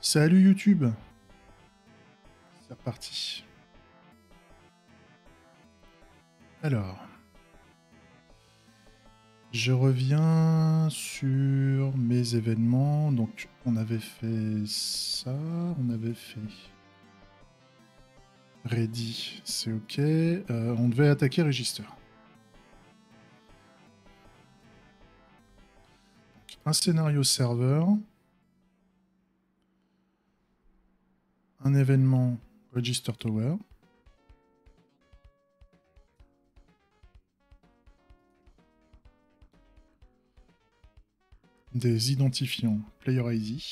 Salut YouTube. C'est reparti. Alors, je reviens sur mes événements. Donc, on avait fait ça, on avait fait Ready, c'est ok. On devait attaquer Register. Donc, un scénario serveur, un événement Register Tower. Des identifiants Player ID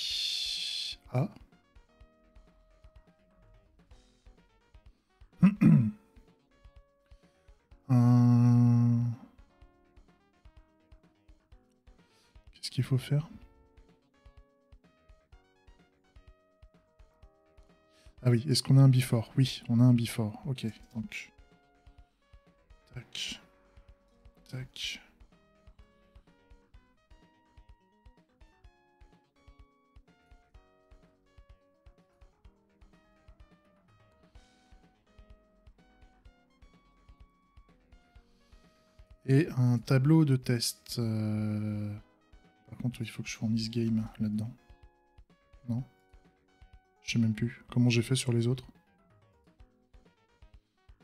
A. Qu'est-ce qu'il faut faire? Ah oui, est-ce qu'on a un before? Oui, on a un before. Ok, donc... Tac. Tac. Et un tableau de test. Par contre, il faut que je fournisse game là-dedans. Non? Je sais même plus. Comment j'ai fait sur les autres?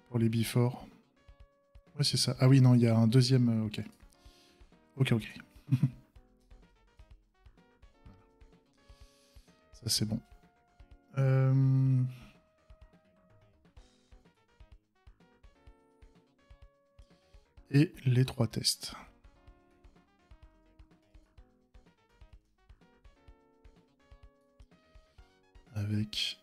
Pour les before. Ouais, c'est ça. Ah oui, non, il y a un deuxième... ok. Ok. Ça, c'est bon. Et les 3 tests. Avec...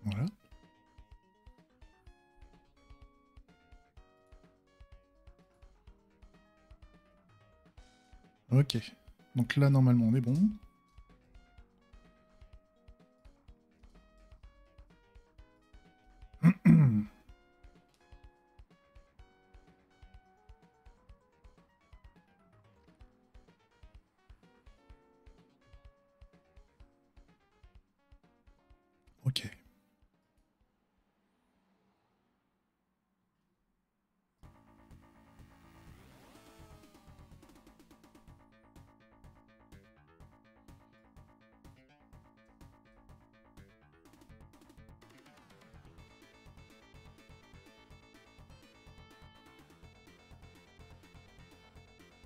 Voilà. Ok. Donc là, normalement, on est bon. Ok.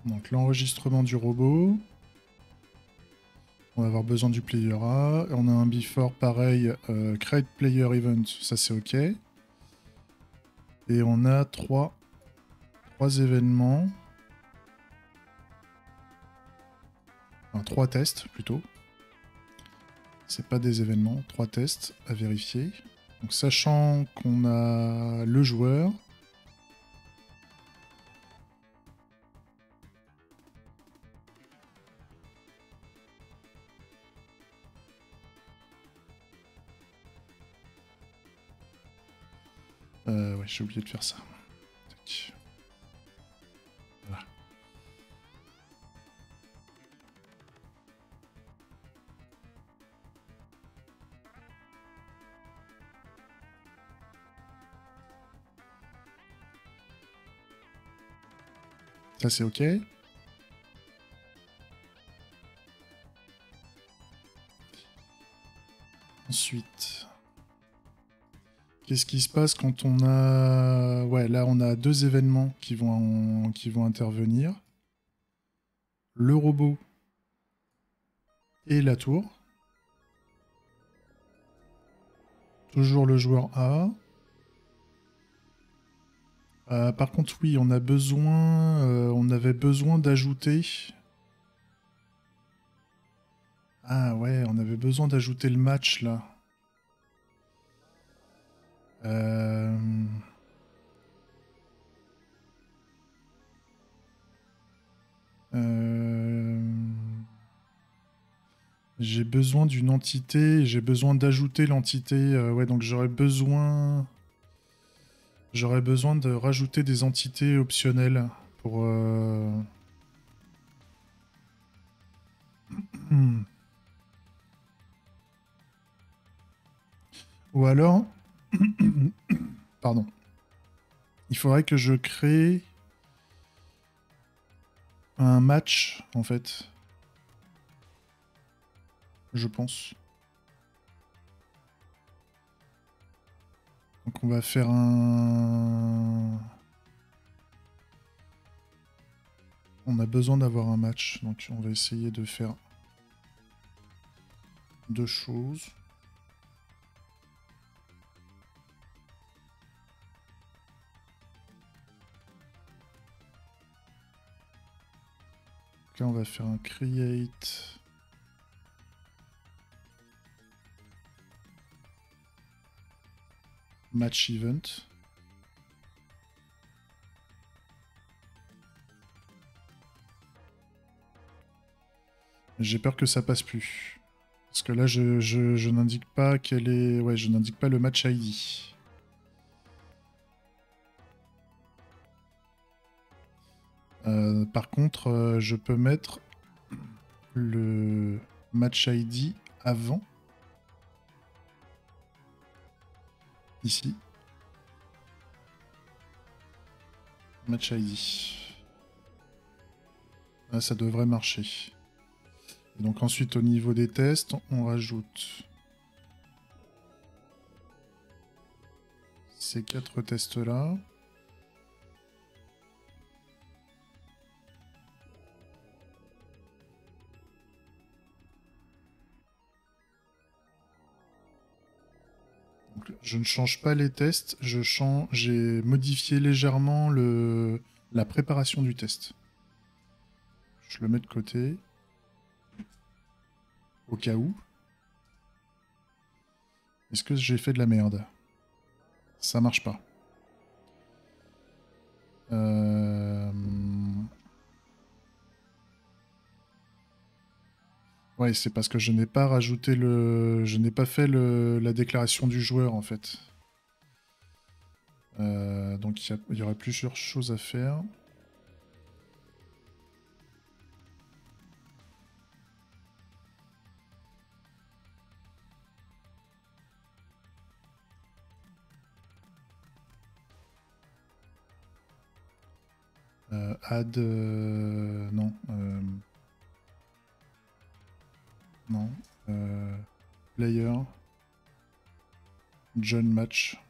Donc l'enregistrement du robot. On va avoir besoin du player A. On a un before pareil, create player event, ça c'est ok. Et on a trois événements. Enfin, 3 tests plutôt. C'est pas des événements, 3 tests à vérifier. Donc sachant qu'on a le joueur. Ouais, j'ai oublié de faire ça. Tac. Voilà. Ça c'est ok. Ensuite, qu'est-ce qui se passe quand on a... Ouais, là on a 2 événements qui vont intervenir. Le robot et la tour. Toujours le joueur A. Par contre, oui, on avait besoin d'ajouter... Ah ouais, on avait besoin d'ajouter le match, là. J'ai besoin d'une entité, j'ai besoin d'ajouter l'entité. Ouais, donc j'aurais besoin... J'aurais besoin de rajouter des entités optionnelles pour... Ou alors... Pardon. Il faudrait que je crée un match, en fait. Je pense. Donc on va faire un... On a besoin d'avoir un match, donc on va essayer de faire deux choses. Donc là on va faire un create... match event. J'ai peur que ça passe plus. Parce que là, je n'indique pas quel est... Ouais, je n'indique pas le match ID. Par contre, je peux mettre le match ID avant. Ici. Match ID. Là, ça devrait marcher. Et donc ensuite, au niveau des tests, on rajoute ces 4 tests-là. Je ne change pas les tests, j'ai modifié légèrement la préparation du test. Je le mets de côté. Au cas où. Est-ce que j'ai fait de la merde? Ça marche pas. Ouais, c'est parce que je n'ai pas rajouté le... Je n'ai pas fait la déclaration du joueur, en fait. Donc il y aurait plusieurs choses à faire. Add... non. Non. Player. John match.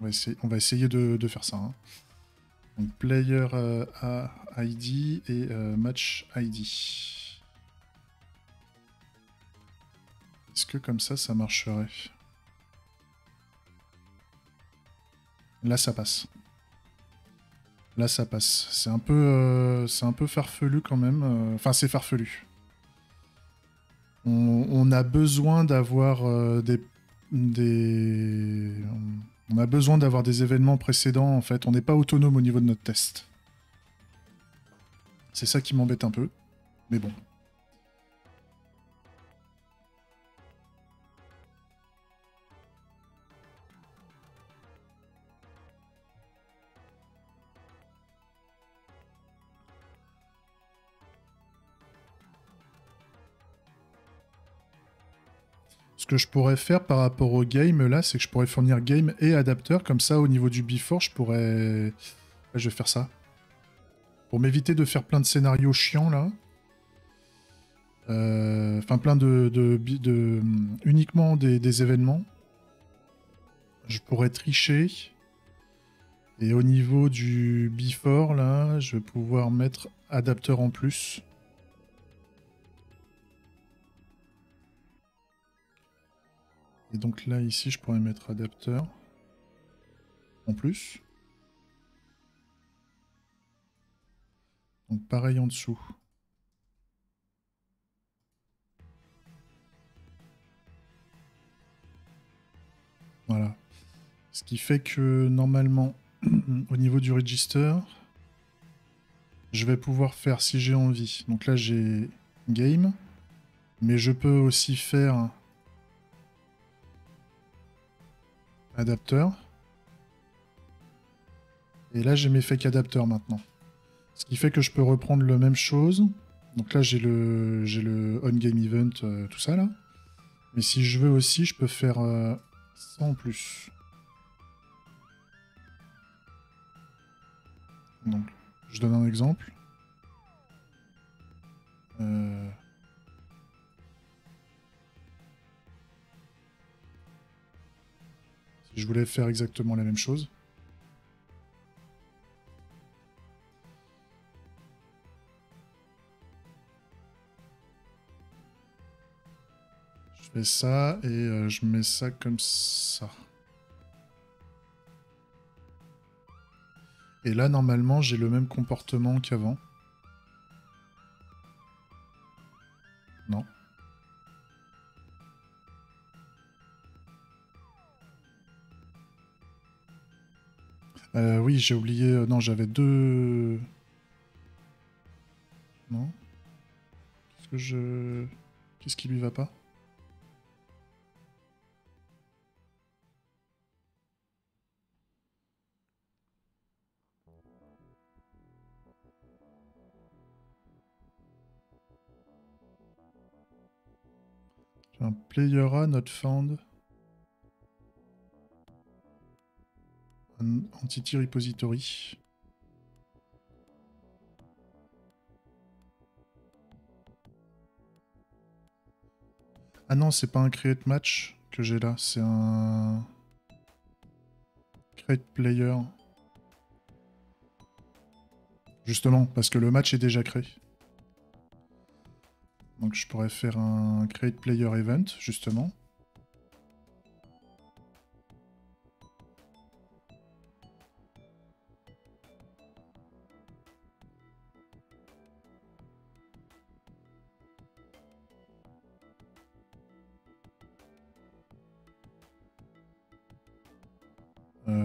On va essayer de faire ça. Hein. Donc player ID et match ID. Est-ce que comme ça marcherait? Là, ça passe. Là, ça passe. C'est un peu farfelu quand même. Enfin, c'est farfelu. On a besoin d'avoir on a besoin d'avoir des événements précédents, en fait. On n'est pas autonome au niveau de notre test. C'est ça qui m'embête un peu. Mais bon. Ce que je pourrais faire par rapport au game, là, c'est que je pourrais fournir game et adapteur. Comme ça, au niveau du before, je pourrais... Ouais, je vais faire ça. Pour m'éviter de faire plein de scénarios chiants, là. Enfin, plein uniquement des événements. Je pourrais tricher. Et au niveau du before, là, je vais pouvoir mettre adapteur en plus. Et donc là, ici, je pourrais mettre adapteur en plus. Donc pareil en dessous. Voilà. Ce qui fait que normalement, au niveau du register, je vais pouvoir faire si j'ai envie. Donc là, j'ai game. Mais je peux aussi faire adapteur. Et là, j'ai mes fake adapteurs maintenant. Ce qui fait que je peux reprendre la même chose. Donc là, j'ai le on-game event, tout ça, là. Mais si je veux aussi, je peux faire ça en plus. Donc, je donne un exemple. Si je voulais faire exactement la même chose. Je fais ça et je mets ça comme ça. Et là, normalement, j'ai le même comportement qu'avant. Non. Oui, j'ai oublié... non, j'avais deux... Non. Qu'est-ce que je... Qu'est-ce qui lui va pas? J'ai un player A not found. Un entity repository. Ah non, c'est pas un create match que j'ai là, c'est un create player. Justement, parce que le match est déjà créé. Donc je pourrais faire un create player event, justement.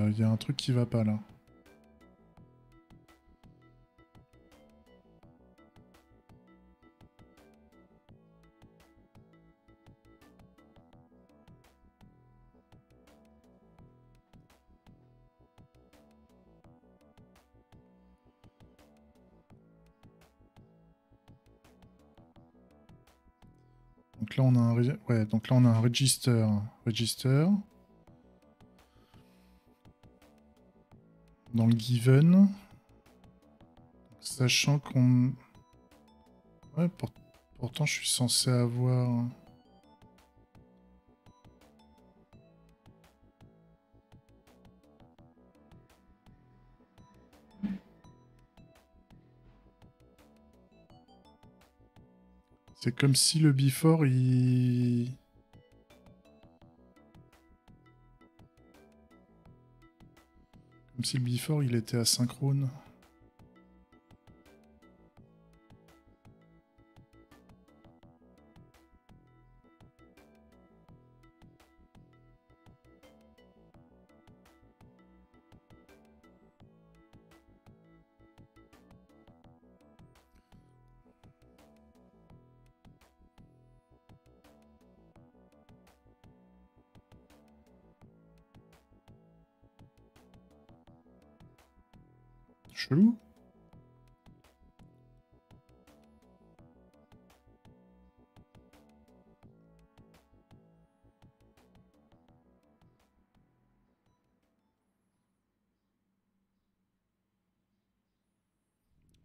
Il y a un truc qui va pas là. Donc là on a un ouais, donc là on a un register. Dans le given. Sachant qu'on... Ouais, pourtant je suis censé avoir... C'est comme si le before il... Comme si le before il était asynchrone. Chelou.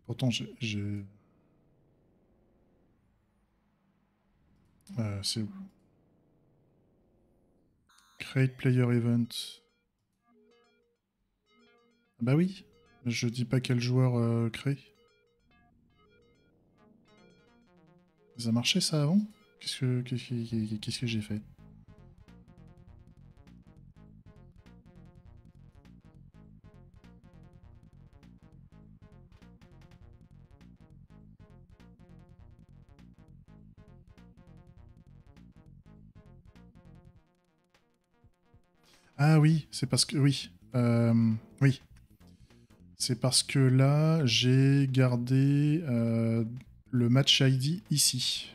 Pourtant j'ai... c'est où? Create player event. Bah oui. Je dis pas quel joueur crée. Ça marchait ça avant? Qu'est-ce que j'ai fait? Ah oui, c'est parce que... Oui. Oui. C'est parce que là, j'ai gardé le match ID ici.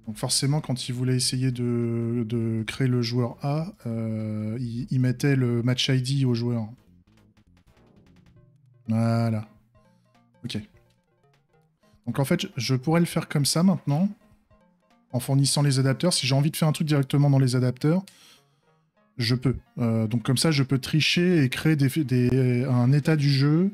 Donc forcément, quand il voulait essayer de créer le joueur A, il mettait le match ID au joueur. Voilà. Ok. Donc en fait, je pourrais le faire comme ça maintenant, en fournissant les adapteurs. Si j'ai envie de faire un truc directement dans les adapteurs, je peux. Donc comme ça, je peux tricher et créer un état du jeu.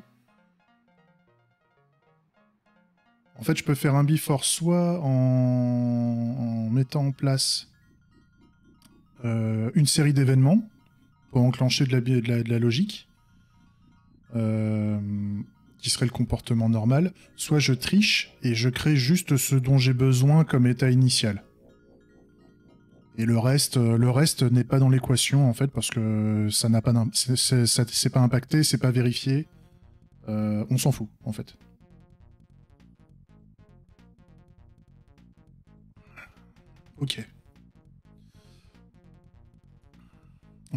En fait, je peux faire un before soit en mettant en place une série d'événements pour enclencher de la logique, qui serait le comportement normal, soit je triche et je crée juste ce dont j'ai besoin comme état initial. Et le reste n'est pas dans l'équation en fait parce que ça n'a pas c'est pas impacté, c'est pas vérifié. On s'en fout en fait. Ok.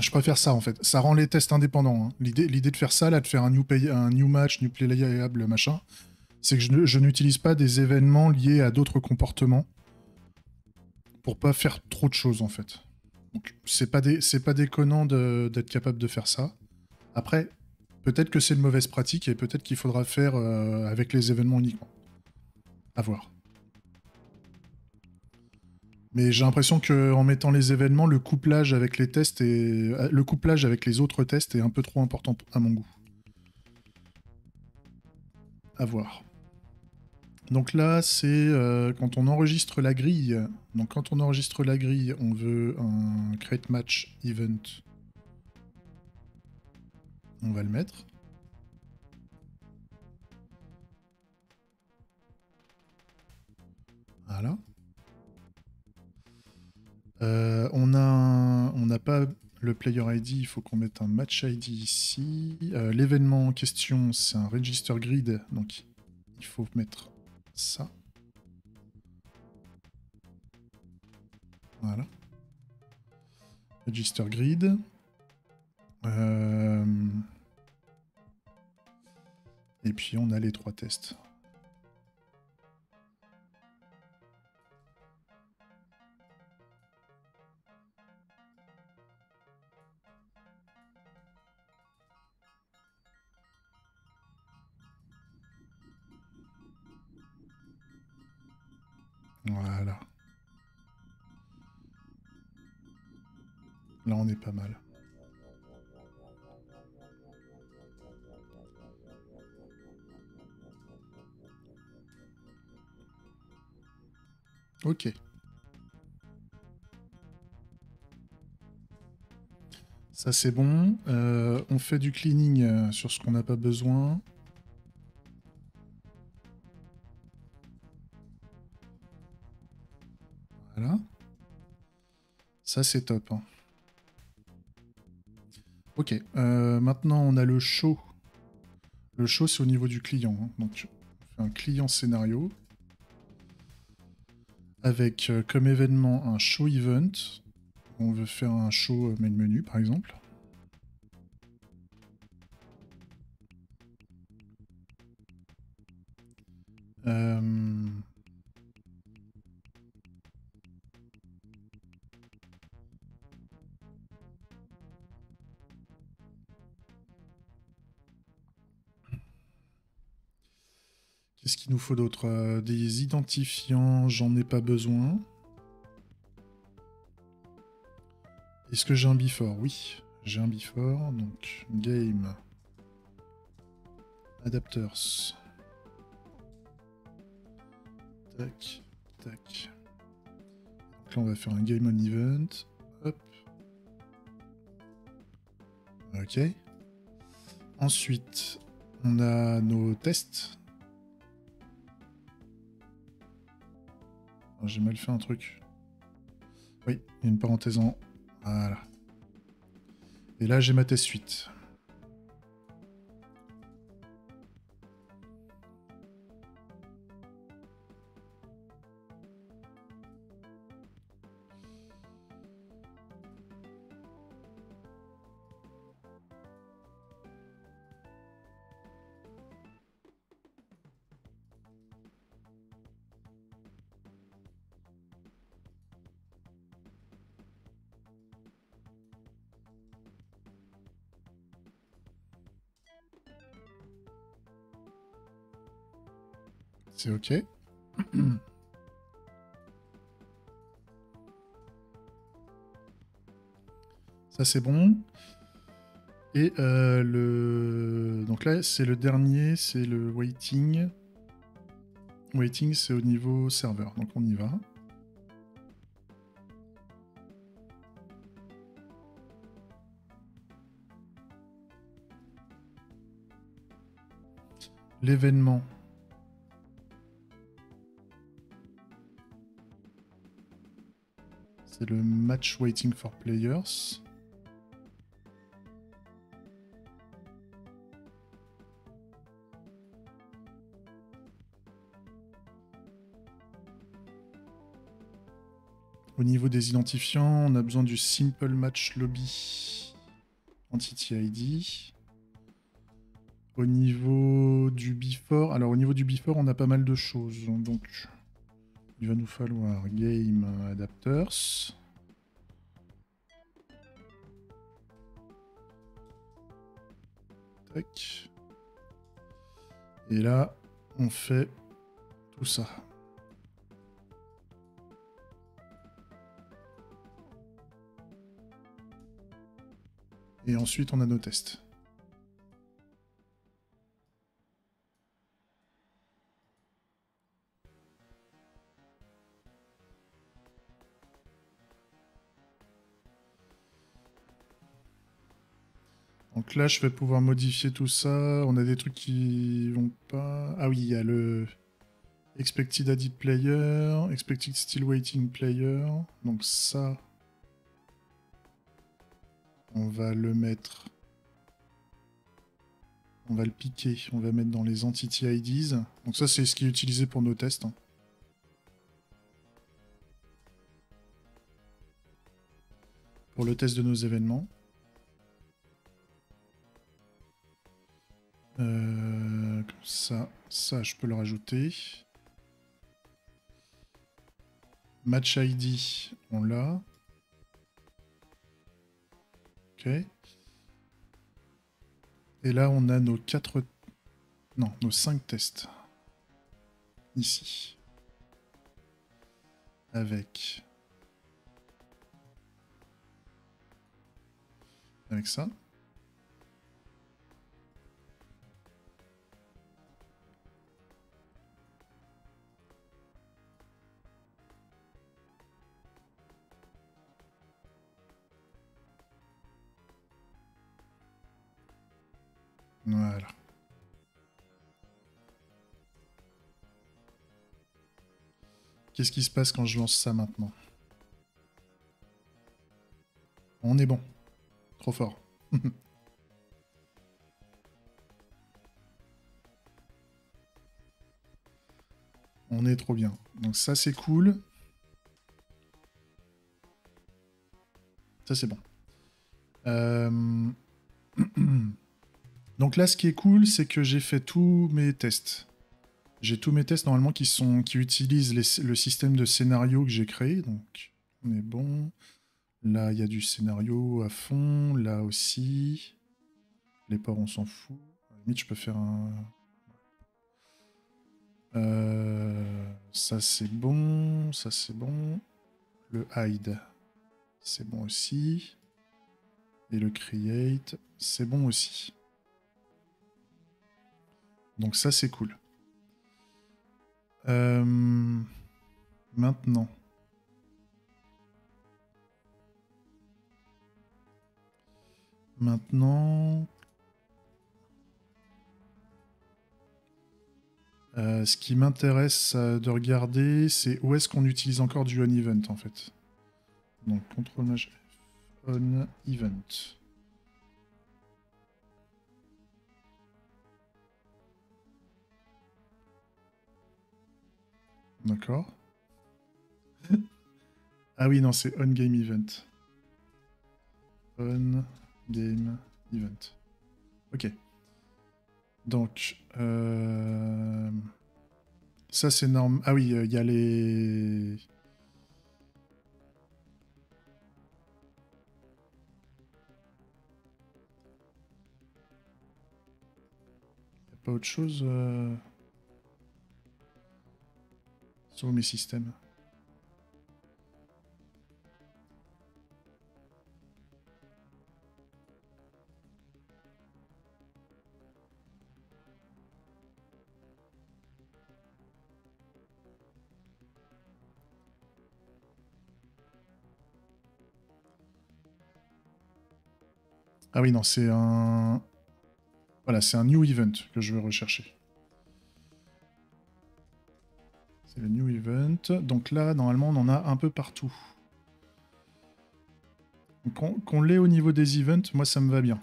Je préfère ça en fait. Ça rend les tests indépendants. Hein. L'idée de faire ça, là, de faire un new match, new playable, machin, c'est que je n'utilise pas des événements liés à d'autres comportements pour pas faire trop de choses en fait. Donc c'est pas déconnant d'être capable de faire ça. Après, peut-être que c'est une mauvaise pratique et peut-être qu'il faudra faire avec les événements uniquement. À voir. Mais j'ai l'impression qu'en mettant les événements, le couplage avec les tests et le couplage avec les autres tests est un peu trop important à mon goût. À voir. Donc là, c'est quand on enregistre la grille. Donc quand on enregistre la grille, on veut un create match event. On va le mettre. Voilà. On n'a pas le player ID, il faut qu'on mette un match ID ici. L'événement en question, c'est un register grid, donc il faut mettre ça. Voilà. Register grid. Et puis on a les 3 tests. Voilà. Là, on est pas mal. Ok. Ça, c'est bon. On fait du cleaning sur ce qu'on n'a pas besoin. Voilà. Ça, c'est top. Hein. Ok. Maintenant, on a le show. Le show, c'est au niveau du client. Hein. Donc, on fait un client scénario. Avec comme événement un show event. On veut faire un show main menu, par exemple. Qu'est-ce qu'il nous faut d'autre? Des identifiants, j'en ai pas besoin. Est-ce que j'ai un before? Oui, j'ai un before. Donc, game. Adapters. Tac, tac. Donc là, on va faire un game on event. Hop. Ok. Ensuite, on a nos tests. J'ai mal fait un truc. Oui, il y a une parenthèse en... Voilà. Et là, j'ai ma test suite. C'est OK. Ça, c'est bon. Et donc là, c'est le dernier, c'est le waiting. Waiting, c'est au niveau serveur, donc on y va. L'événement. C'est le match waiting for players. Au niveau des identifiants, on a besoin du Simple Match Lobby Entity ID. Au niveau du before, alors au niveau du before, on a pas mal de choses. Donc, il va nous falloir Game Adapters. Tac. Et là, on fait tout ça. Et ensuite, on a nos tests. Donc là, je vais pouvoir modifier tout ça. On a des trucs qui vont pas... Ah oui, il y a le Expected Added Player, Expected Still Waiting Player. Donc ça, on va le mettre... On va le piquer, on va mettre dans les Entity IDs. Donc ça, c'est ce qui est utilisé pour nos tests. Hein. Pour le test de nos événements. Comme ça, je peux le rajouter. Match ID, on l'a. Ok. Et là, on a nos 4... Non, nos 5 tests. Ici. Avec ça. Voilà. Qu'est-ce qui se passe quand je lance ça maintenant? On est bon. Trop fort. On est trop bien. Donc ça, c'est cool. Ça, c'est bon. Donc là, ce qui est cool, c'est que j'ai fait tous mes tests. J'ai tous mes tests normalement qui utilisent le système de scénario que j'ai créé. Donc on est bon. Là, il y a du scénario à fond. Là aussi. Les ports, on s'en fout. À la limite, je peux faire un... ça, c'est bon. Ça, c'est bon. Le hide, c'est bon aussi. Et le create, c'est bon aussi. Donc ça, c'est cool. Maintenant. Ce qui m'intéresse de regarder, c'est où est-ce qu'on utilise encore du on-event, en fait. Donc, CTRL-F, on-event. D'accord. Ah oui, non, c'est on-game event. On-game event. Ok. Donc, ça c'est normal. Ah oui, il y a les... Y a pas autre chose Sur mes systèmes. Ah oui, non, c'est un... Voilà, c'est un new event que je veux rechercher. C'est le new event. Donc là, normalement, on en a un peu partout. Qu'on l'ait au niveau des events, moi, ça me va bien.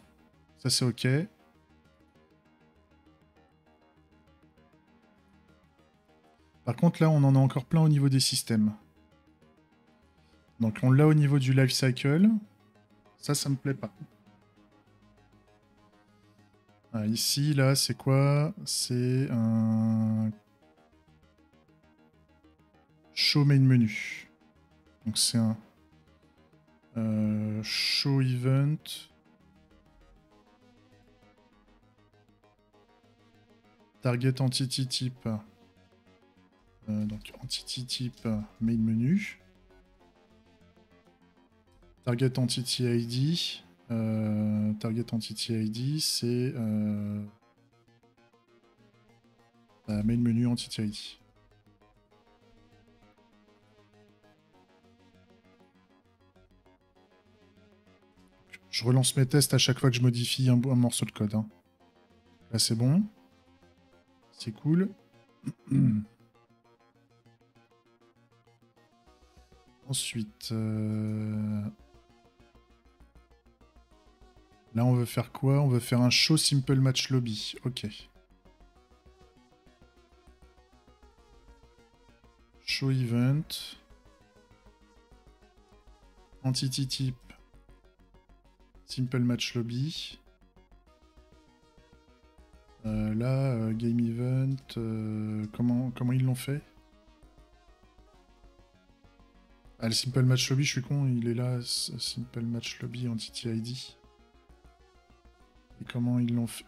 Ça, c'est OK. Par contre, là, on en a encore plein au niveau des systèmes. Donc, on l'a au niveau du life cycle. Ça me plaît pas. Ah, ici, là, c'est quoi? C'est un... Show main menu. Donc, c'est un... show event. Target entity type. Donc, entity type main menu. Target entity ID. Target entity ID, c'est main menu entity ID. Je relance mes tests à chaque fois que je modifie un morceau de code. Hein. Là, c'est bon. C'est cool. Ensuite, là, on veut faire quoi? On veut faire un show simple match lobby. Ok. Show event. Entity type. Simple match lobby. Là, game event. Comment ils l'ont fait? Ah, le simple match lobby, je suis con, il est là. Simple match lobby entity ID. Et comment ils l'ont fait?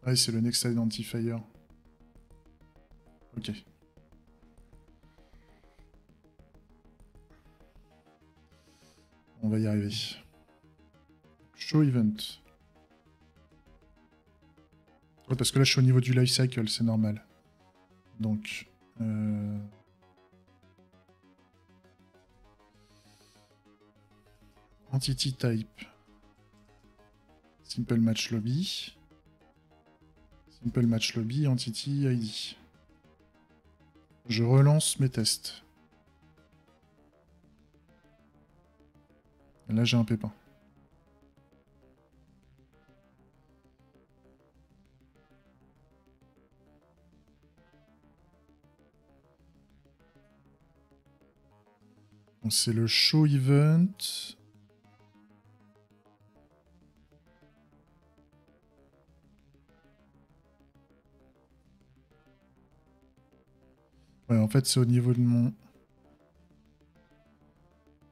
Ah, c'est le next identifier. Ok. On va y arriver. Show event. Ouais, parce que là, je suis au niveau du life cycle, c'est normal. Donc... Entity type. Simple match lobby. Simple match lobby, entity ID. Je relance mes tests. Et là, j'ai un pépin. C'est le show event. Ouais, en fait, c'est au niveau de mon...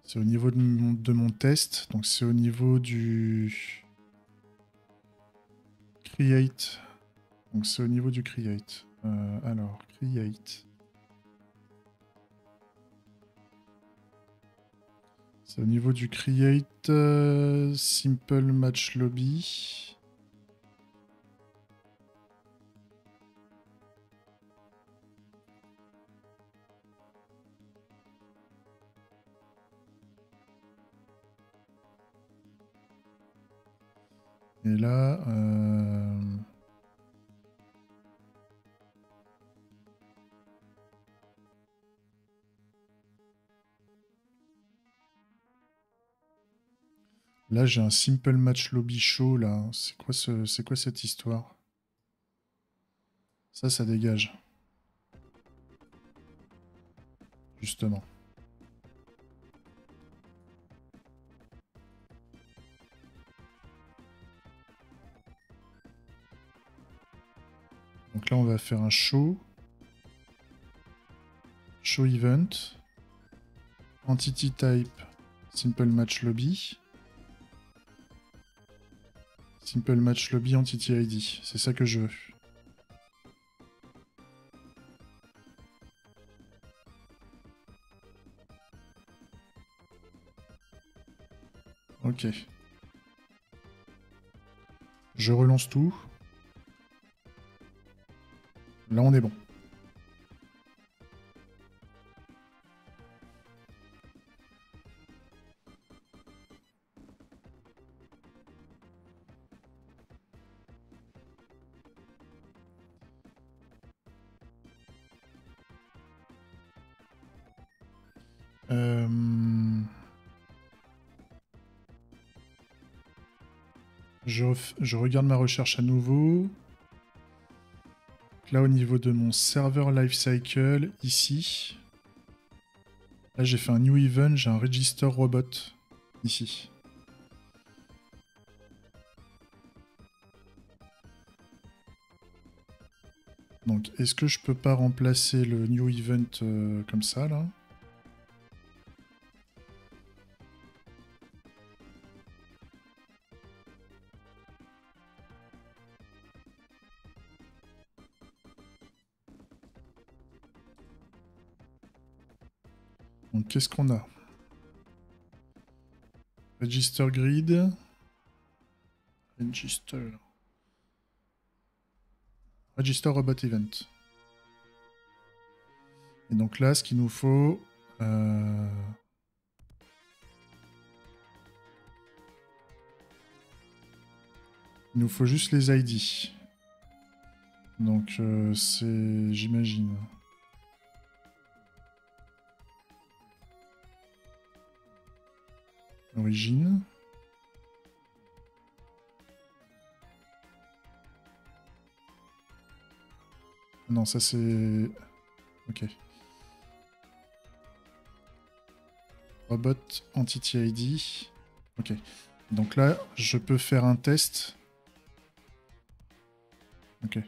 C'est au niveau de mon test. Donc, c'est au niveau du... Create. Donc, c'est au niveau du create. Alors, create. C'est au niveau du create simple match lobby. Et là... Là, j'ai un simple match lobby show, là. C'est quoi cette histoire? Ça dégage. Justement. Donc là, on va faire un show. Show event. Entity type. Simple match lobby. Simple Match Lobby Entity ID. C'est ça que je veux. Ok. Je relance tout. Là, on est bon. Je regarde ma recherche à nouveau. Là, au niveau de mon serveur lifecycle, ici. Là, j'ai fait un new event, j'ai un register robot. Ici. Donc, est-ce que je peux pas remplacer le new event comme ça, là? Donc, qu'est-ce qu'on a? Register grid. Register robot event. Et donc là, ce qu'il nous faut... il nous faut juste les ID. Donc c'est... j'imagine. Origine. Non, ça c'est... Ok. Robot Entity ID. Ok. Donc là, je peux faire un test. Ok.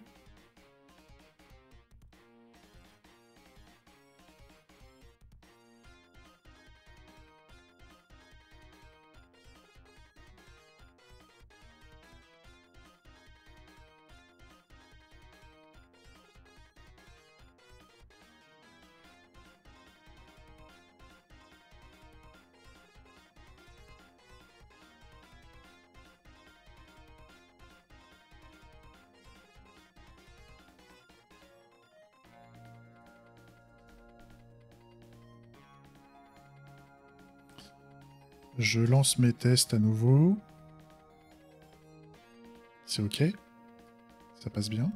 Je lance mes tests à nouveau. C'est ok. Ça passe bien.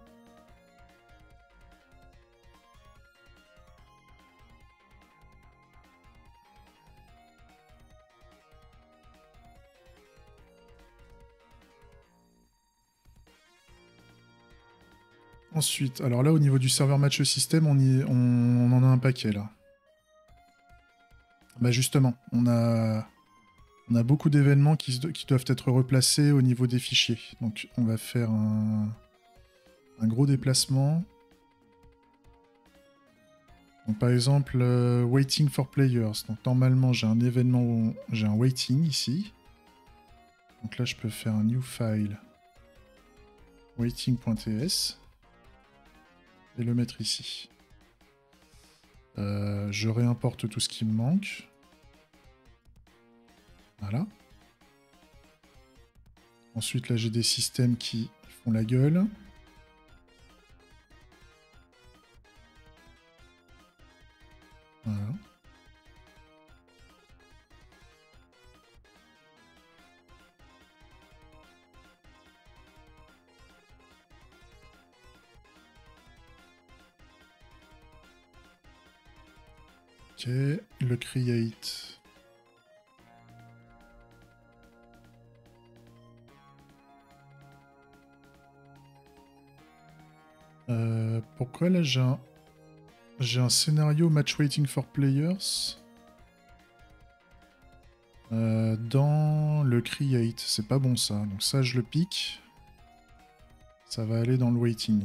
Ensuite, alors là, au niveau du serveur match system, on en a un paquet, là. Bah justement, on a beaucoup d'événements qui doivent être replacés au niveau des fichiers. Donc, on va faire un gros déplacement. Donc, par exemple, waiting for players. Donc, normalement, j'ai un événement où j'ai un waiting ici. Donc là, je peux faire un new file waiting.ts et le mettre ici. Je réimporte tout ce qui me manque. Voilà. Ensuite, là, j'ai des systèmes qui font la gueule. Voilà. Ok, le create. Pourquoi là j'ai un scénario match waiting for players dans le create? C'est pas bon ça. Donc ça je le pique. Ça va aller dans le waiting.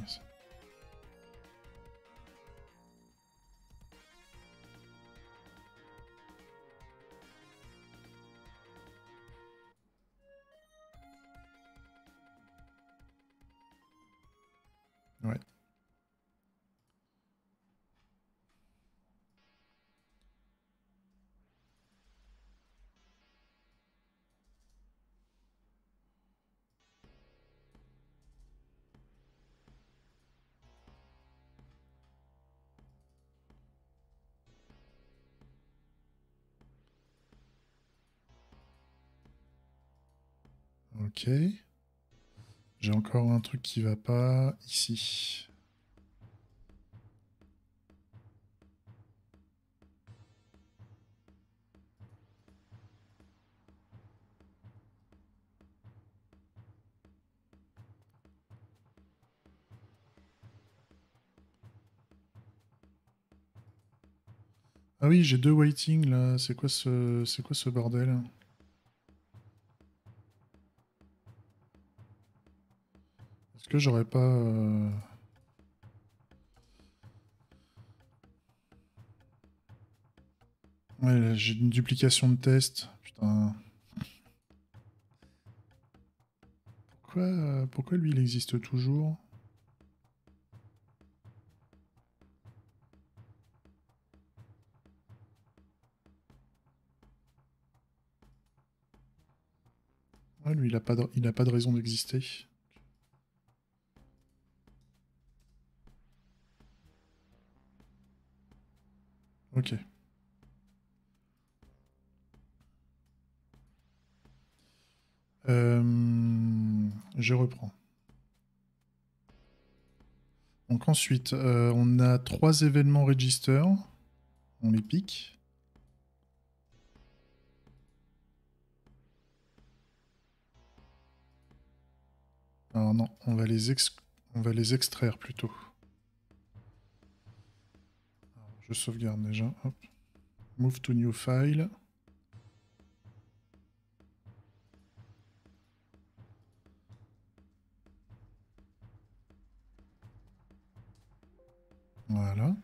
Ok. J'ai encore un truc qui va pas ici. Ah oui, j'ai 2 waiting là. C'est quoi ce bordel? Est-ce que j'aurais pas... Ouais, là, j'ai une duplication de test. Putain. Pourquoi lui il existe toujours? Ouais, lui il a pas de raison d'exister. Ok. Je reprends. Donc ensuite, on a 3 événements register. On les pique. Alors non, on va les extraire plutôt. Alors, je sauvegarde déjà. Hop. Move to new file. Voilà.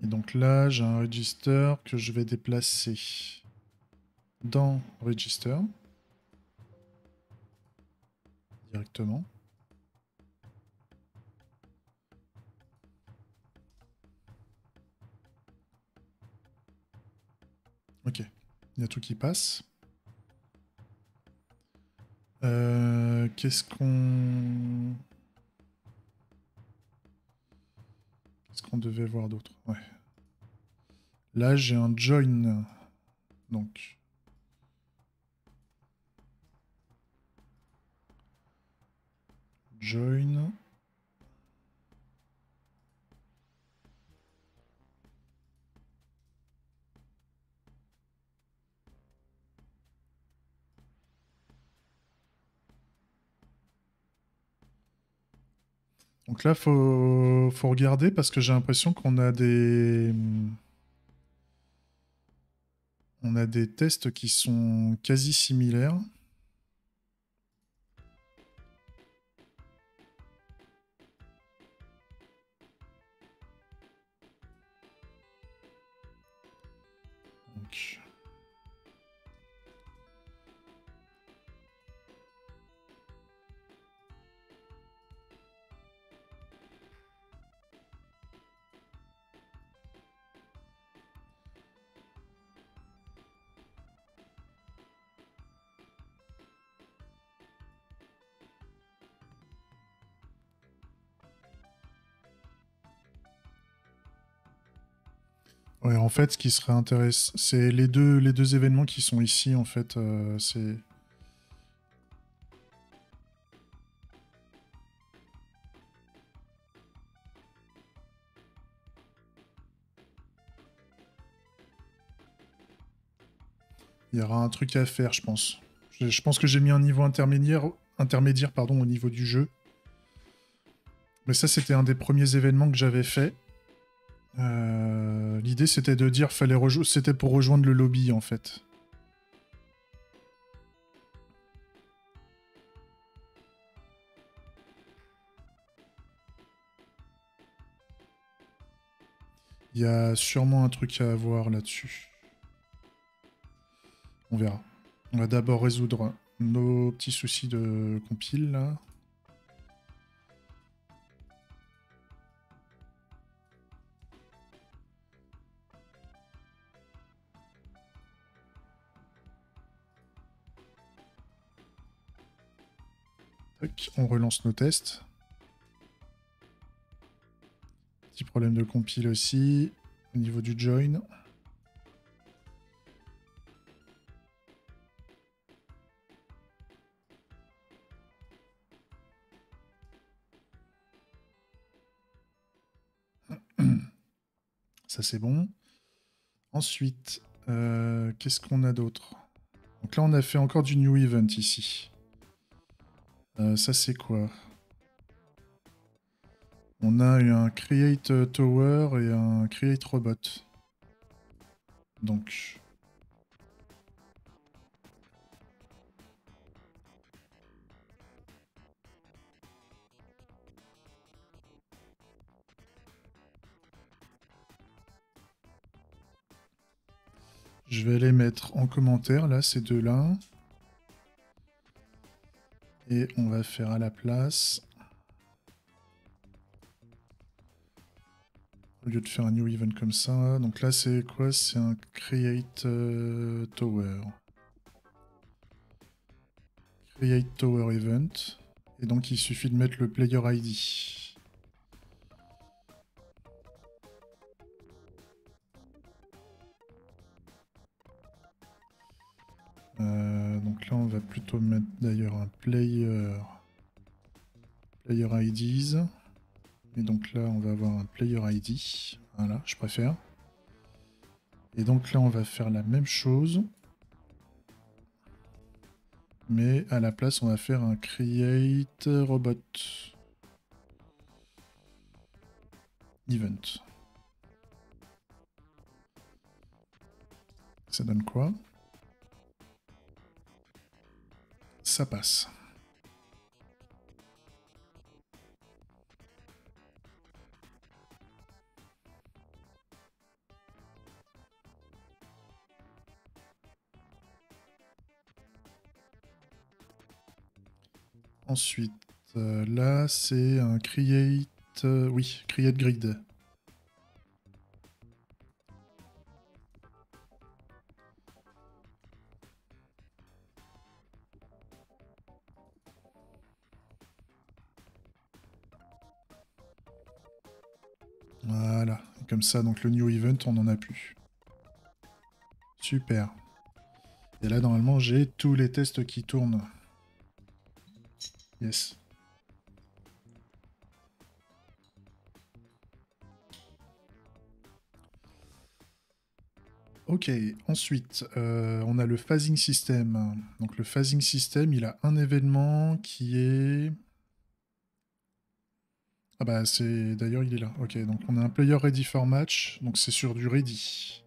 Et donc là, j'ai un register que je vais déplacer dans register directement. Ok, il y a tout qui passe. Qu'est-ce qu'on devait voir d'autre? Ouais. Là, j'ai un join. Donc, join. Donc là, faut regarder parce que j'ai l'impression qu'on a des... On a des tests qui sont quasi similaires. Donc... Ouais, en fait, ce qui serait intéressant, c'est les deux événements qui sont ici, en fait, c'est... Il y aura un truc à faire, je pense. Je pense que j'ai mis un niveau intermédiaire pardon, au niveau du jeu. Mais ça, c'était un des premiers événements que j'avais fait. L'idée, c'était de dire c'était pour rejoindre le lobby, en fait. Il y a sûrement un truc à voir là-dessus. On verra. On va d'abord résoudre nos petits soucis de compile, là. Tac, on relance nos tests. Petit problème de compile aussi, au niveau du join. Ça, c'est bon. Ensuite, qu'est-ce qu'on a d'autre? Donc là, on a fait encore du new event ici. Ça, c'est quoi? On a eu un create tower et un create robot. Donc... Je vais les mettre en commentaire, là, ces deux-là. Et on va faire à la place... Au lieu de faire un new event comme ça. Donc là, c'est quoi? C'est un create tower. Create tower event. Et donc, il suffit de mettre le player ID. Donc là, on va plutôt mettre d'ailleurs un player IDs. Et donc là, on va avoir un player ID. Voilà, je préfère. Et donc là, on va faire la même chose. Mais à la place, on va faire un create robot event. Ça donne quoi? Ça passe. Ensuite, là, c'est un create... oui, create grid. Voilà. Et comme ça, donc le new event, on n'en a plus. Super. Et là, normalement, j'ai tous les tests qui tournent. Yes. Ok, ensuite, on a le phasing system. Donc le phasing system, il a un événement qui est... Ah bah c'est... D'ailleurs, il est là. Ok, donc on a un player ready for match. Donc c'est sur du ready.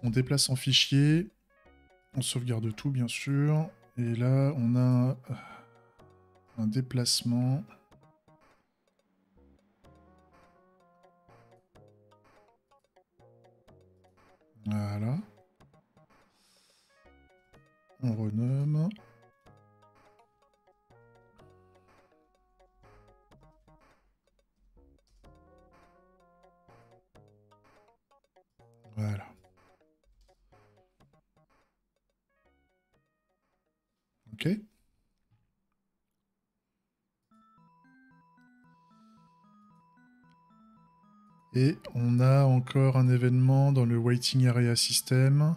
On déplace en fichier. On sauvegarde tout, bien sûr. Et là, on a un déplacement. Voilà. On renomme. Voilà. Ok. Et on a encore un événement dans le waiting area system.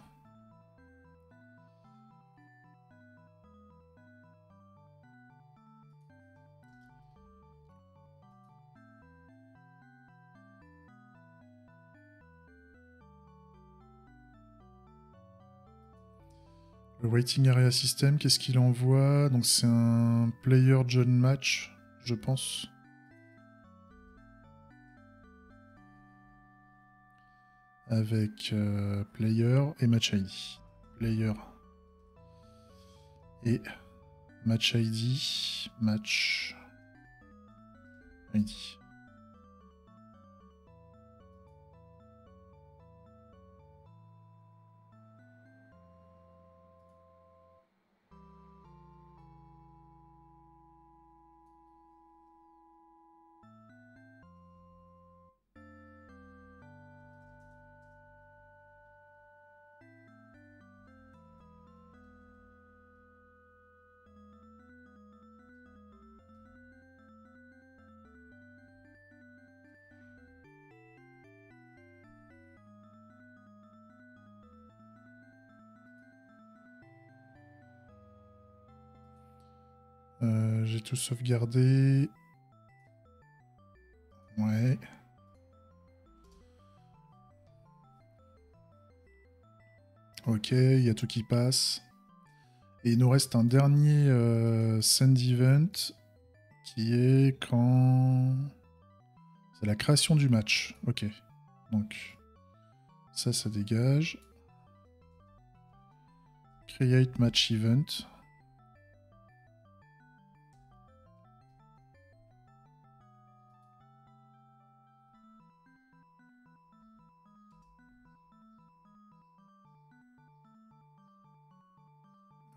Le waiting area system, qu'est-ce qu'il envoie? Donc c'est un player John match, je pense. Avec player et match ID. Player et match ID. Match ID. J'ai tout sauvegardé. Ouais. Ok, il y a tout qui passe. Et il nous reste un dernier send event qui est quand... C'est la création du match. Ok. Donc, ça dégage. Create match event.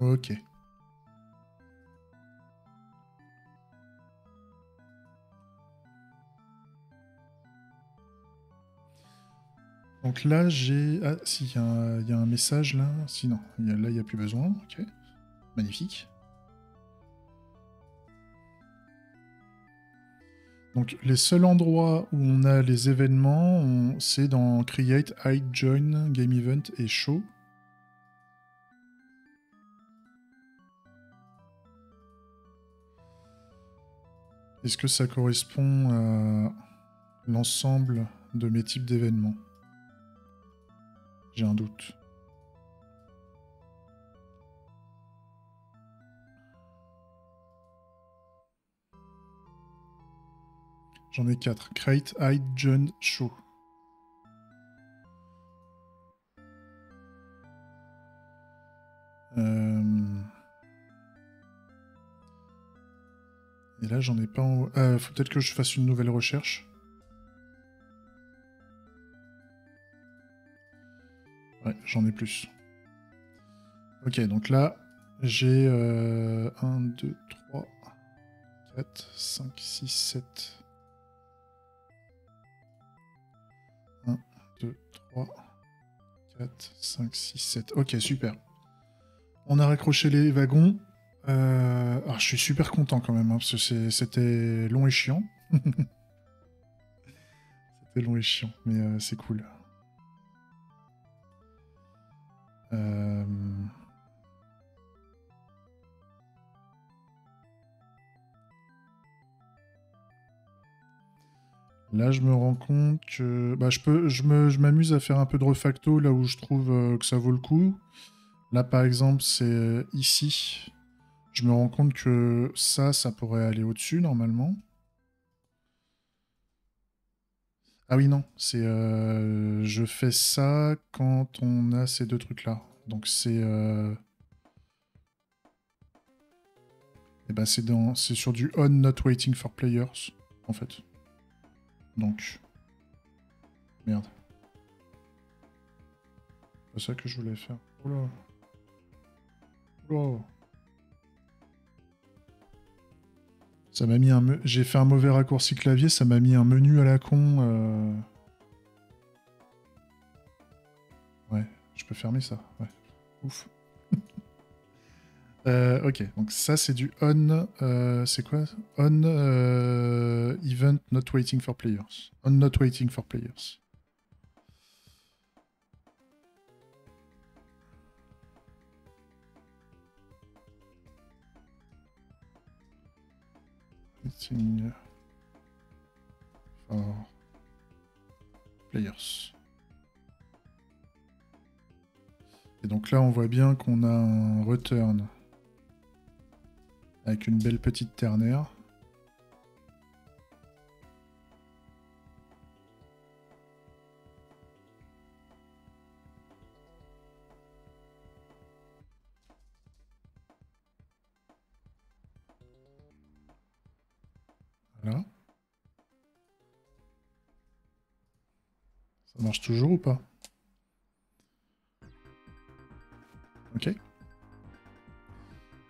Ok. Donc là, j'ai... Ah, si, il y a un message là. Si, non. Là, il n'y a plus besoin. Ok. Magnifique. Donc, les seuls endroits où on a les événements, c'est dans Create, Hide, Join, Game Event et Show. Est-ce que ça correspond à l'ensemble de mes types d'événements? J'ai un doute. J'en ai 4. Create, Hide, Join, Show. Et là, j'en ai pas en... faut peut-être que je fasse une nouvelle recherche. Ouais, j'en ai plus. Ok, donc là, j'ai 1, 2, 3, 4, 5, 6, 7. 1, 2, 3, 4, 5, 6, 7. Ok, super. On a raccroché les wagons. Alors, je suis super content quand même, hein, parce que c'était long et chiant. C'était long et chiant, mais c'est cool. Là, je me rends compte que bah, je m'amuse à faire un peu de refacto là où je trouve que ça vaut le coup. Là, par exemple, c'est ici. Je me rends compte que ça pourrait aller au-dessus normalement. Ah oui, non, c'est je fais ça quand on a ces deux trucs-là. Donc c'est sur du on not waiting for players en fait. Donc merde. C'est ça que je voulais faire. Oula. Oula. Ça m'a mis j'ai fait un mauvais raccourci clavier, ça m'a mis un menu à la con. Ouais, je peux fermer ça. Ouais. Ouf. Ok, donc ça c'est du on. C'est quoi? On event not waiting for players. On not waiting for players. Waiting for players. Et donc là on voit bien qu'on a un return avec une belle petite ternaire. Voilà. Ça marche toujours ou pas? Ok.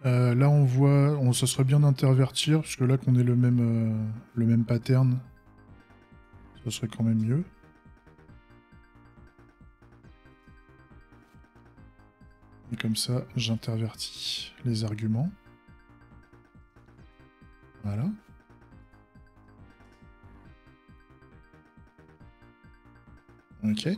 Là, on voit, ça serait bien d'intervertir, parce que là qu'on ait le même pattern, ça serait quand même mieux. Et comme ça, j'intervertis les arguments. Voilà. Ok.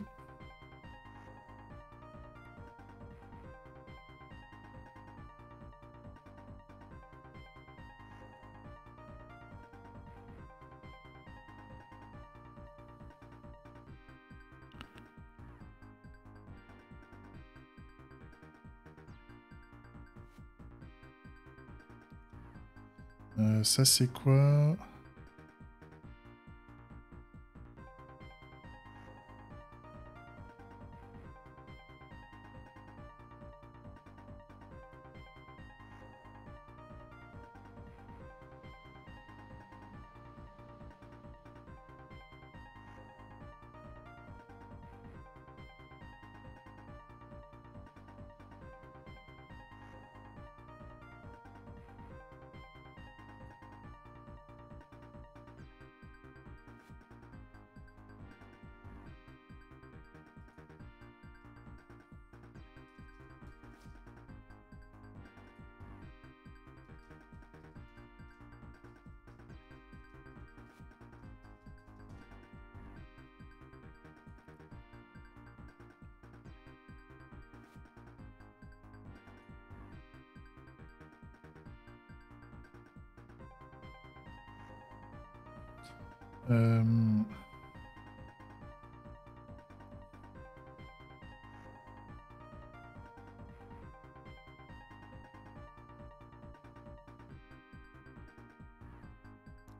Ça, c'est quoi?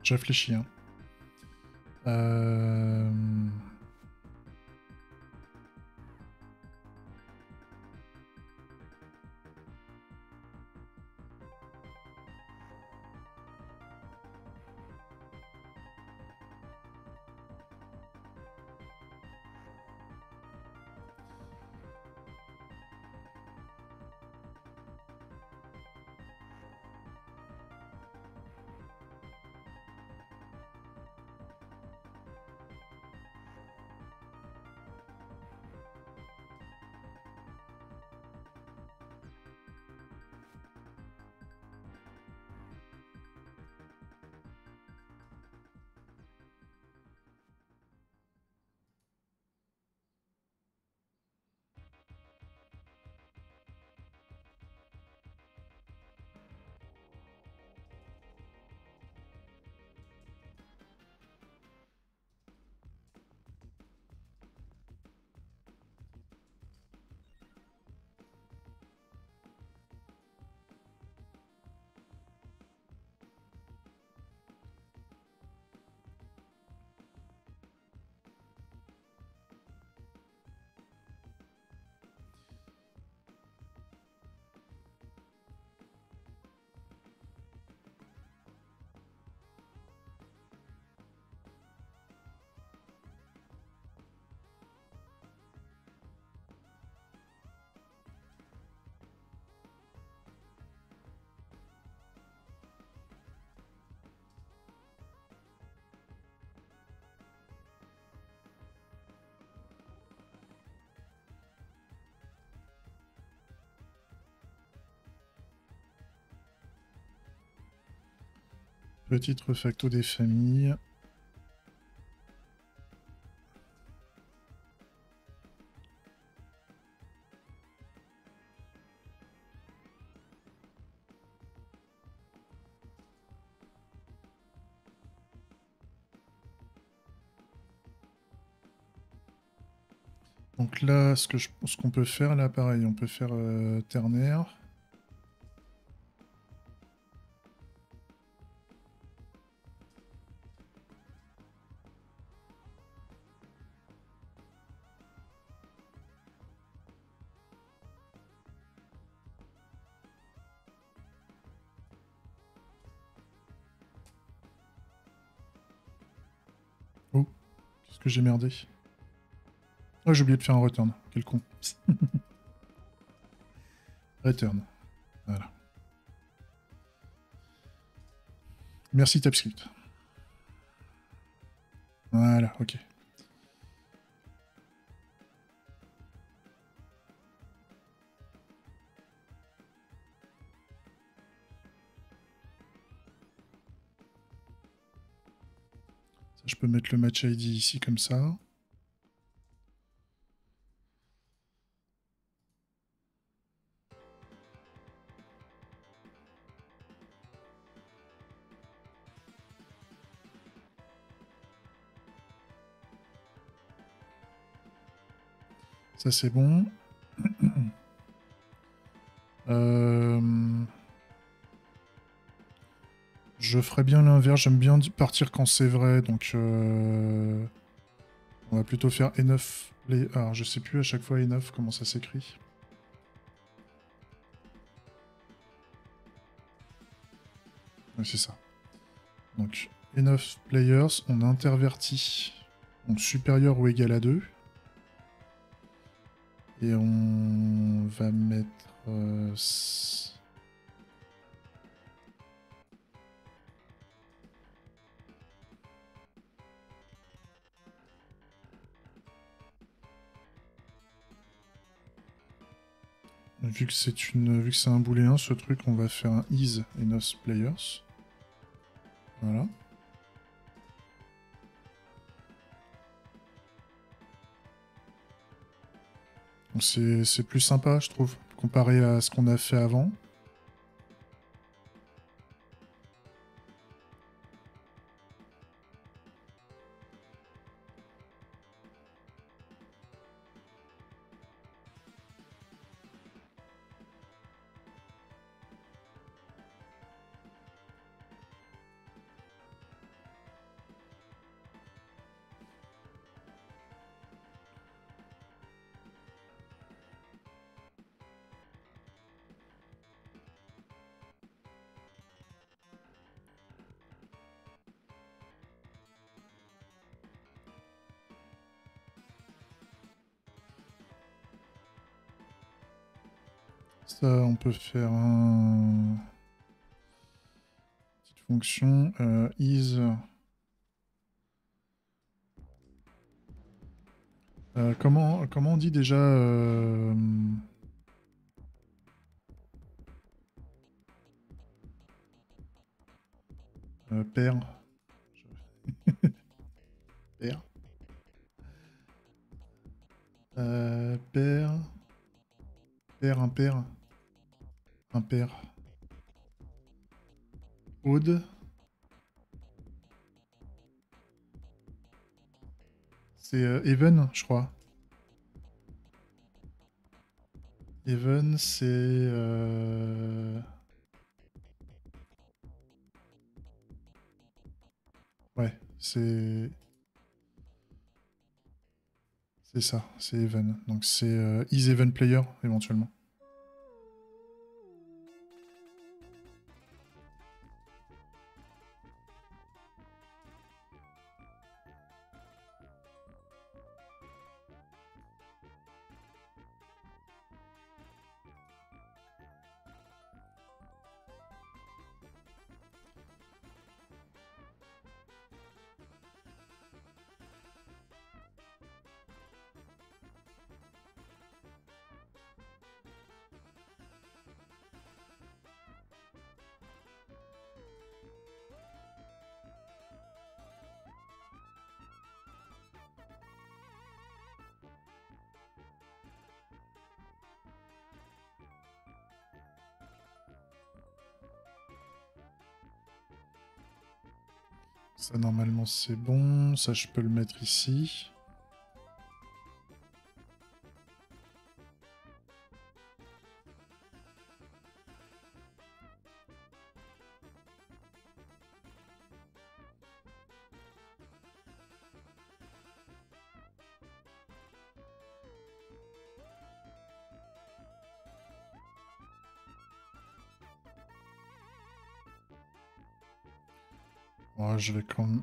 Je réfléchis. Hein. Petite refacto des familles. Donc là, ce qu'on peut faire, là, pareil, on peut faire ternaire. Oh, qu'est-ce que j'ai merdé? Oh, j'ai oublié de faire un return. Quel con. Return. Voilà. Merci TypeScript. Voilà, ok. Ça, je peux mettre le match ID ici comme ça. Ça, c'est bon. Je ferais bien l'inverse, j'aime bien partir quand c'est vrai, donc on va plutôt faire enough. Alors je sais plus à chaque fois enough comment ça s'écrit. Oui, c'est ça. Donc enough players, on intervertit, donc supérieur ou égal à 2. Et on va mettre... vu que c'est un booléen, ce truc, on va faire un is enough players. Voilà. Donc c'est plus sympa, je trouve, comparé à ce qu'on a fait avant. Ça, on peut faire un... petite fonction is... comment on dit déjà pair pair pair impair odd c'est even je crois. Even c'est ouais c'est ça, c'est even, donc c'est is even player éventuellement. Ça, normalement, c'est bon. Ça, je peux le mettre ici. Ouais, je vais quand même...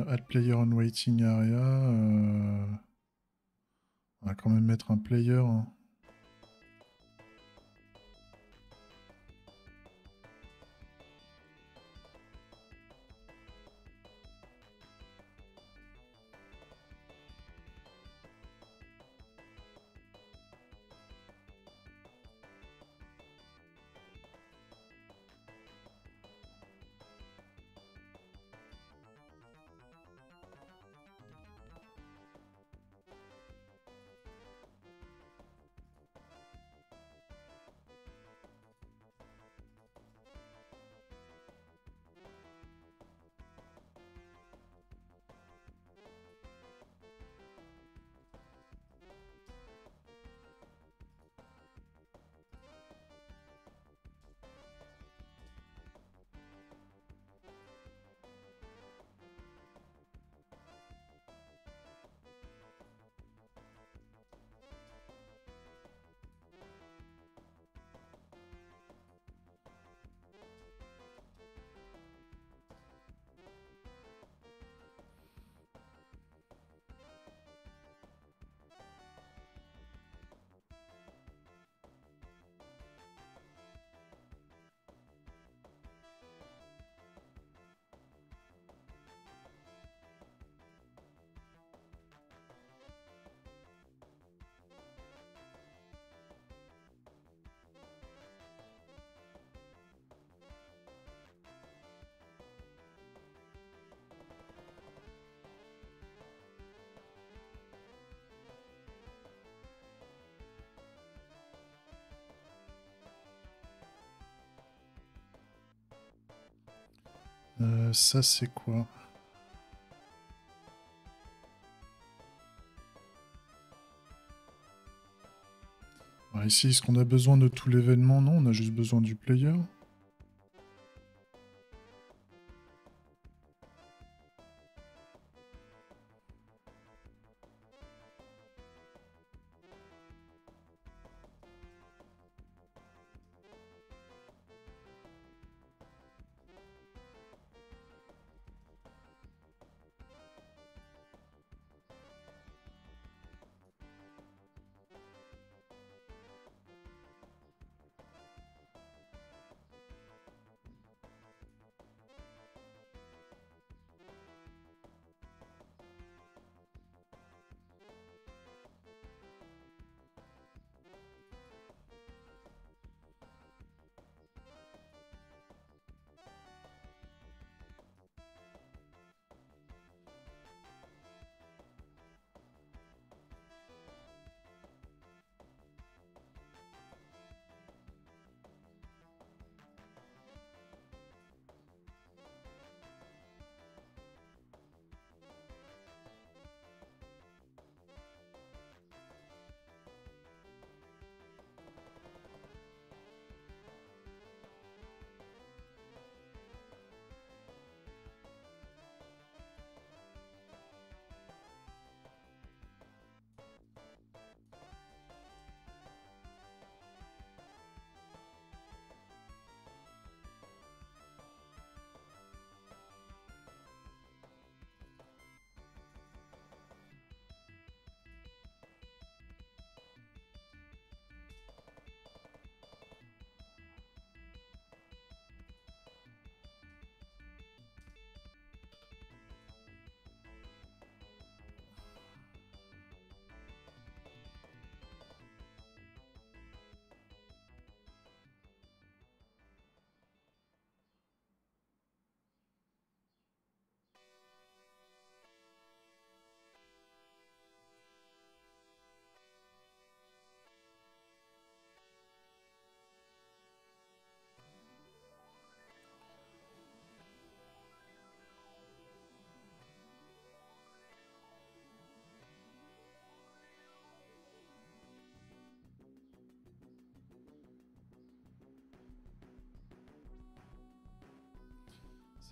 add player on waiting area. On va quand même mettre un player. Hein. Ça, c'est quoi? Alors ici, est-ce qu'on a besoin de tout l'événement? Non, on a juste besoin du player.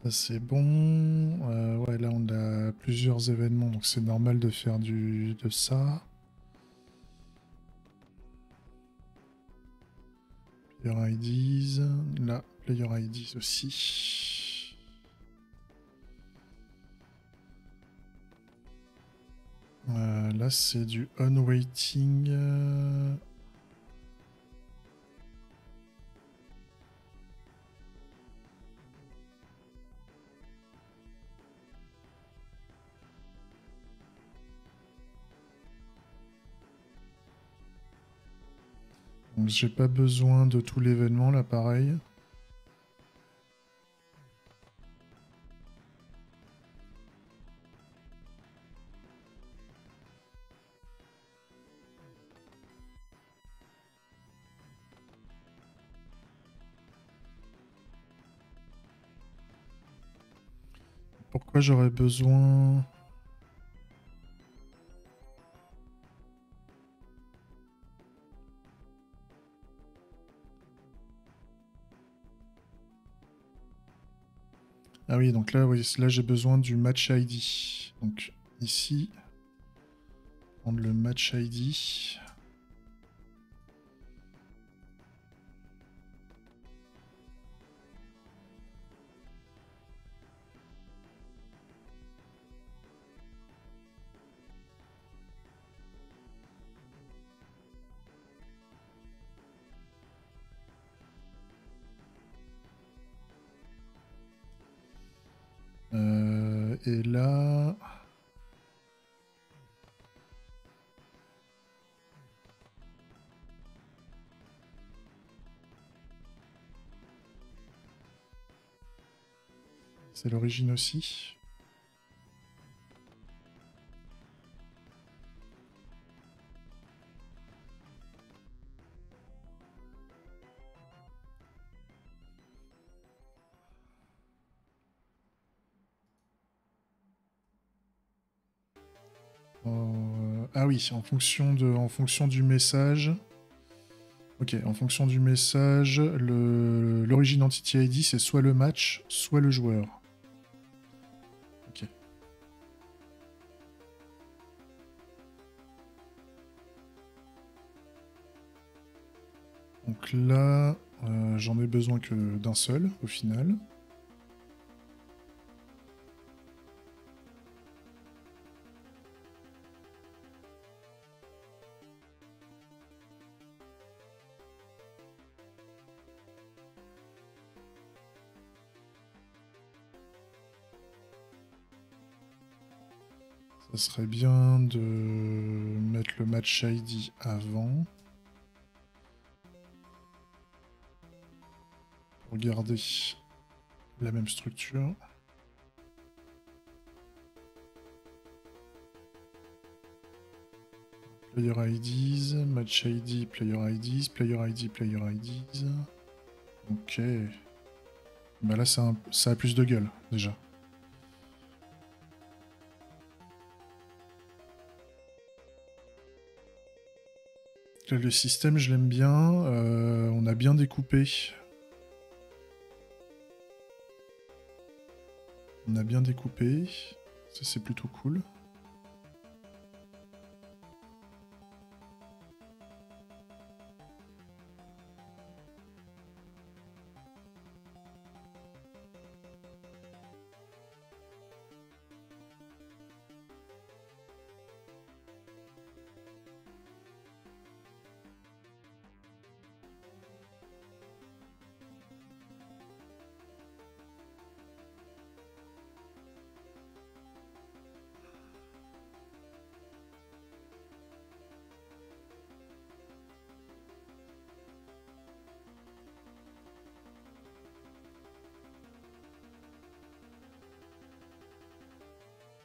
Ça, c'est bon. Ouais, là, on a plusieurs événements, donc c'est normal de faire de ça. Player IDs. Là, Player IDs aussi. Là, c'est du on-waiting. Donc, j'ai pas besoin de tout l'événement, là, pareil. Pourquoi j'aurais besoin... Ah oui, donc là, oui, là j'ai besoin du match ID. Donc ici, prendre le match ID. Et là... C'est l'origine aussi. Ah oui, en fonction du message. Ok, en fonction du message, l'origin entity ID, c'est soit le match, soit le joueur. Ok. Donc là, j'en ai besoin que d'un seul, au final. Ça serait bien de mettre le match ID avant. Pour garder la même structure. Player IDs, match ID, player IDs, player ID, player IDs. Ok. Bah là, ça a plus de gueule, déjà. Là, le système, je l'aime bien. On a bien découpé. On a bien découpé. Ça, c'est plutôt cool.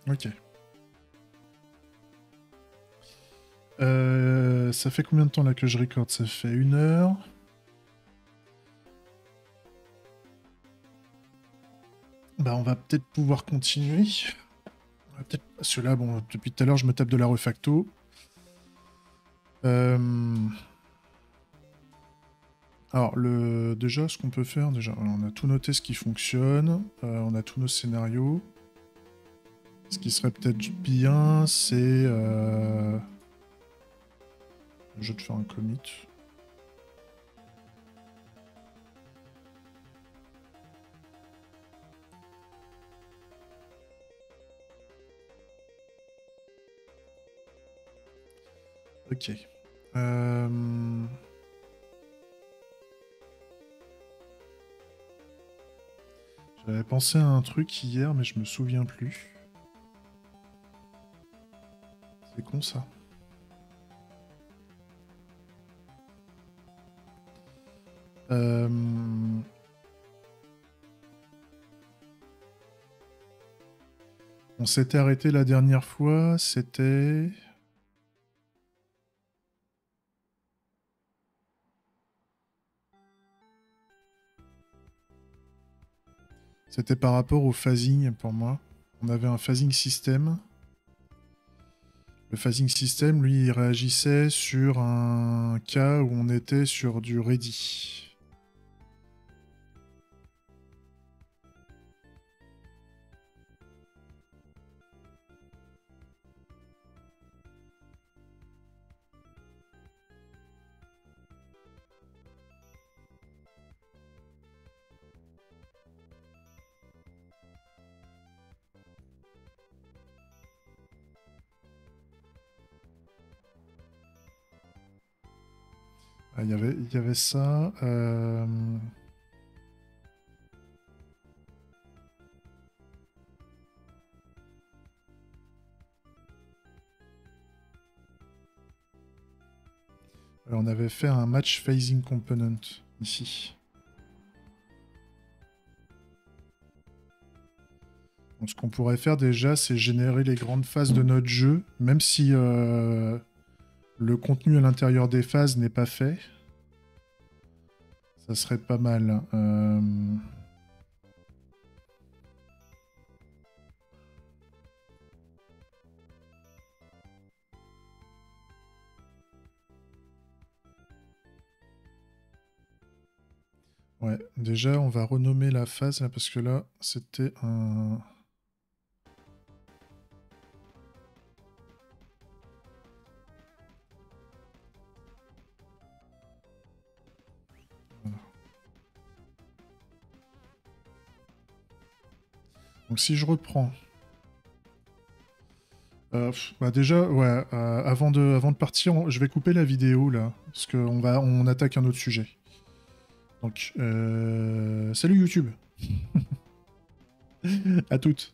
Ok. Ça fait combien de temps là que je recorde? Ça fait 1 heure. Bah, on va peut-être pouvoir continuer. Parce que là, bon, depuis tout à l'heure, je me tape de la refacto. Alors, déjà, ce qu'on peut faire, déjà, on a tout noté ce qui fonctionne. On a tous nos scénarios. Ce qui serait peut-être bien, c'est... Je vais te faire un commit. Ok. J'avais pensé à un truc hier, mais je me souviens plus. C'est con, ça. On s'était arrêté la dernière fois, c'était... C'était par rapport au phasing, pour moi. On avait un phasing system. Le phasing system, lui, il réagissait sur un cas où on était sur du ready. Ah, il y avait ça. Alors, on avait fait un match phasing component ici. Donc, ce qu'on pourrait faire déjà, c'est générer les grandes phases de notre jeu, même si le contenu à l'intérieur des phases n'est pas fait. Ça serait pas mal. Ouais, déjà, on va renommer la phase, là, parce que là, c'était un... Voilà. Donc si je reprends... bah déjà, ouais, avant de partir, je vais couper la vidéo, là, parce on attaque un autre sujet. Donc, salut YouTube. À toutes.